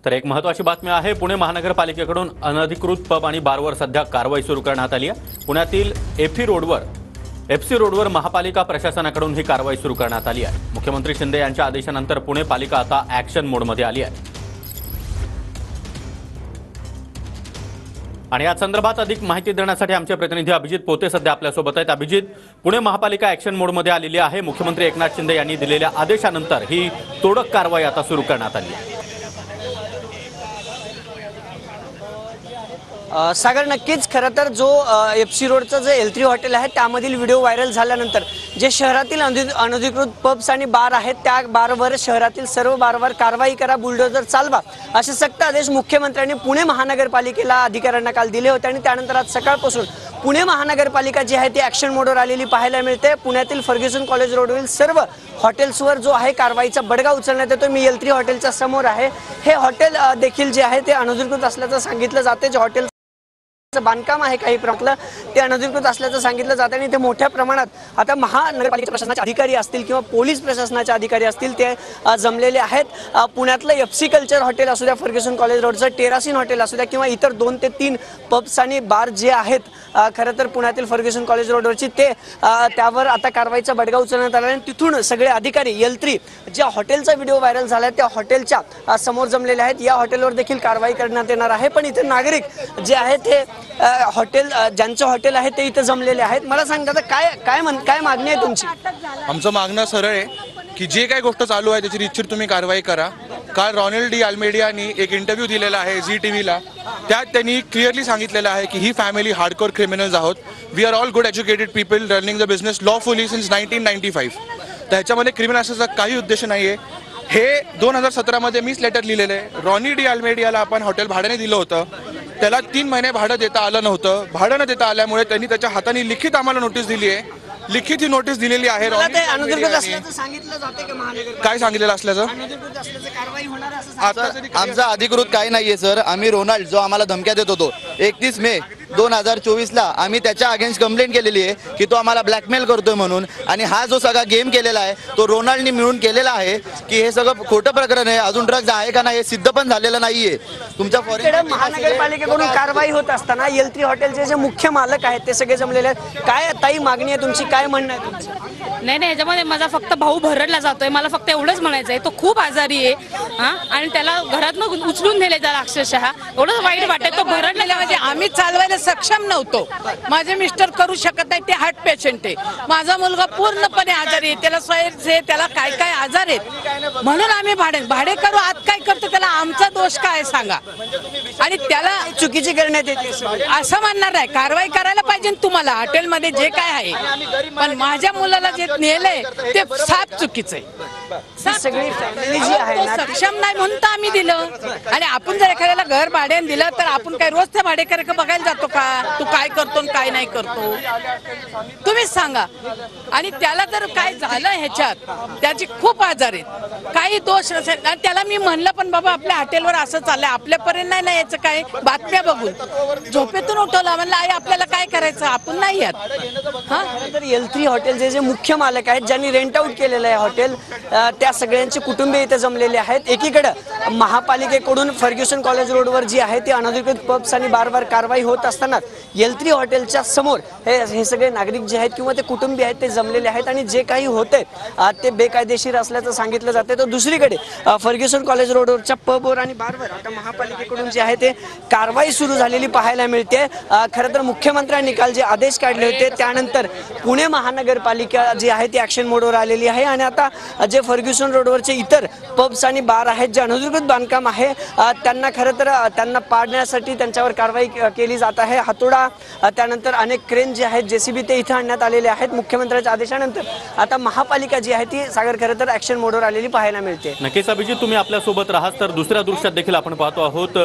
तर एक महत्त्वाची बातमी आहे। पुणे महानगरपालिकेकडून अनधिकृत पब आणि बारवर सध्या कारवाई सुरू करण्यात आली आहे। पुण्यातील एफसी रोडवर महापालिका प्रशासनाकडून ही कारवाई सुरू करण्यात आली आहे। मुख्यमंत्री शिंदे यांच्या आदेशानंतर पुणे पालिका आता ॲक्शन मोडमध्ये आली आहे। आणि या संदर्भात अधिक माहिती देण्यासाठी आमचे प्रतिनिधी अभिजित पोते सध्या आपल्यासोबत आहेत। अभिजित, पुणे महापालिका ॲक्शन मोडमध्ये आलेली आहे। मुख्यमंत्री एकनाथ शिंदे यांनी दिलेल्या आदेशानंतर ही तोडक कारवाई आता सुरू करण्यात आली आहे। सागर, नक्कीच खरं तर जो एफसी रोडचं जे L3 हॉटेल आहे त्यामधील व्हिडिओ व्हायरल झाल्यानंतर जे शहरातील अनधिकृत पब्स आणि बार आहेत त्या बारवर शहरातील सर्व बारवर कारवाई करा, बुलडोजर चालवा असे सक्त आदेश मुख्यमंत्र्यांनी पुणे महानगरपालिकेला अधिकाऱ्यांना काल दिले होते। आणि त्यानंतर आज सकाळपासून पुणे महानगरपालिका जी आहे ती ॲक्शन मोडवर आलेली पाहायला मिळते। पुण्यातील फर्ग्युसन कॉलेज रोडवरील सर्व हॉटेल्सवर जो आहे कारवाईचा बडगा उचलण्यात येतो। मी L3 हॉटेलच्या समोर आहे। हे हॉटेल देखील जे आहे ते अनधिकृत असल्याचं सांगितलं जाते। जे हॉटेल बांधकाम आहे काही प्रमाणात ते अनधिकृत असल्याचं सांगितलं जातं आणि ते मोठ्या प्रमाणात आता महानगरपालिका प्रशासनाचे अधिकारी असतील किंवा पोलीस प्रशासनाचे अधिकारी असतील ते जमलेले आहेत। पुण्यातलं FC कल्चर हॉटेल असू द्या, फर्ग्युसन कॉलेज रोडचं टेरासिन हॉटेल असू द्या किंवा इतर 2 ते 3 पब्स आणि बार जे आहेत खरं तर पुण्यातील फर्ग्युसन कॉलेज रोडवरची ते त्यावर आता कारवाईचा बडगा उचलण्यात आला आणि तिथून सगळे अधिकारी L3 ज्या हॉटेलचा व्हिडिओ व्हायरल झाला त्या हॉटेलच्या समोर जमलेले आहेत। या हॉटेलवर देखील कारवाई करण्यात येणार आहे। पण इथे नागरिक जे आहेत ते हॉटेल ज्यांचं हॉटेल आहे ते इथे जमलेले आहेत। मला सांगता काय मागणी आहे तुमची? आमचं मागणं सरळ आहे की जे काही गोष्ट चालू आहे त्याची रितसर तुम्ही कारवाई करा। काल रॉनेल डी अल्मेडियानी एक इंटरव्ह्यू दिलेला आहे झी टीव्हीला, त्यात त्यांनी क्लिअरली सांगितलेलं आहे की ही फॅमिली हार्डकोर क्रिमिनल्स आहोत। We are all good educated people running the business lawfully since 1995। तर ह्याच्यामध्ये क्रिमिनल असण्याचा काही उद्देश नाही आहे। हे 2017 मध्ये मीच लेटर लिहिलेलं आहे। रॉनी डी अल्मेडियाला आपण हॉटेल भाड्याने दिलं होतं, त्याला 3 महिने भाडं देता आलं नव्हतं। भाडं न देता आल्यामुळे त्यांनी त्याच्या हाताने लिखित आम्हाला नोटीस दिली आहे। लिखित ही नोटीस दिलेली आहे। काय सांगितलेलं असल्याचं आमचा अधिकृत काही नाहीये सर। आम्ही रोनाल्ड जो आम्हाला धमक्या देत होतो 31 मे 2024 ला आम्ही त्याच्या अगेन्स्ट कंप्लेंट केलेली आहे की तो आम्हाला ब्लॅकमेल करतोय म्हणून। आणि हा जो सगळा गेम केलेला आहे तो रोनाल्डनी मिळून केलेला आहे की हे सगळं खोटं प्रकरण आहे। अजून ड्रग्ज आहे का नाही हे सिद्ध पण झालेलं नाहीये। तुमच्या महानगरपालिकेकडून कारवाई होत असताना L3 हॉटेलचे जे मुख्य मालक आहेत ते सगळे जमलेले आहेत। काय ताई मागणी आहे तुमची? काय म्हणणं आहे तुमचं? नाही, याच्यामध्ये माझा फक्त भाऊ भरडला जातोय। मला फक्त एवढंच म्हणायचं आहे, तो खूप आजारी आहे आणि त्याला घरातून उचलून नेले त्याला अक्षरशः एवढं वाईट वाटत। तो भरडलेला म्हणजे आम्ही चालवायला सक्षम नव्हतो। माझे मिस्टर करू शकत नाही, ते हार्ट पेशंट आहे। माझा मुलगा पूर्णपणे आजारी आहे, त्याला स्वाईल्स आहे, त्याला काय आजार आहेत म्हणून आम्ही भाडे करू आत काय करतो, त्याला आमचा दोष काय सांगा? आणि त्याला चुकीची करण्यात येते असं म्हणणार नाही। कारवाई करायला पाहिजे तुम्हाला हॉटेलमध्ये जे काय आहे, पण माझ्या मुलाला जे नेलंय ते साफ चुकीचं आहे। सगळी फॅमिली जी आहे ना सक्षम नाही म्हणून तर आम्ही दिलं। आणि आपण जर एखाद्याला घर भाड्याने दिलं तर आपण काय रोज त्या भाडेकऱ्याकडे बघायला जातो का तू काय करतो काय नाही करतो? तुम्हीच सांगा। आणि त्याला जर काय झालं ह्याच्यात त्याची खूप आजार आहेत, काही दोष नसेल त्याला मी म्हणलं पण बाबा आपल्या हॉटेलवर असं चाललंय, आपल्यापर्यंत नाही याचं काय बातम्या बघून झोपेतून उठवलं म्हणलं आई आपल्याला काय करायचं, आपण नाही येत। तर L3 हॉटेलचे जे मुख्य मालक आहेत ज्यांनी रेंट आउट केलेलं आहे हॉटेल त्या सगळ्यांचे कुटुंबीय इथे जमलेले आहेत। एकीकडे महापालिकेकडून फर्ग्युसन कॉलेज रोडवर जी आहे ती अनधिकृत पब्स आणि बारवर कारवाई होत असताना L3 हॉटेलच्या समोर हे सगळे नागरिक जे आहेत किंवा ते कुटुंबीय आहेत ते जमलेले आहेत आणि जे काही होते ते बेकायदेशीर असल्याचं सांगितलं जाते। तर दुसरीकडे फर्ग्युसन कॉलेज रोडवरच्या पबवर आणि बारवर आता महापालिकेकडून जे आहे ते कारवाई सुरू झालेली पाहायला मिळते। खरं तर मुख्यमंत्र्यांनी काल जे आदेश काढले होते त्यानंतर पुणे महानगरपालिका जी आहे ती ॲक्शन मोडवर आलेली आहे आणि आता जे फर्ग्युसन रोडवरचे इतर पब्स आणि बार आहेत जे अनधिकृत बांधकाम आहे त्यांना खरं तर त्यांना पाडण्यासाठी त्यांच्यावर कारवाई केली जात आहे। हातोडा त्यानंतर अनेक क्रेन जे आहेत JCB ते इथे आणण्यात आलेले आहेत। मुख्यमंत्र्यांच्या आदेशानंतर आता महापालिका जी आहे ती सागर खरं तर ॲक्शन मोडवर आलेली पाहायला मिळते। नक्कीच अभिजित, तुम्ही आपल्यासोबत राहात तर दुसऱ्या दृश्यात देखील आपण पाहतो आहोत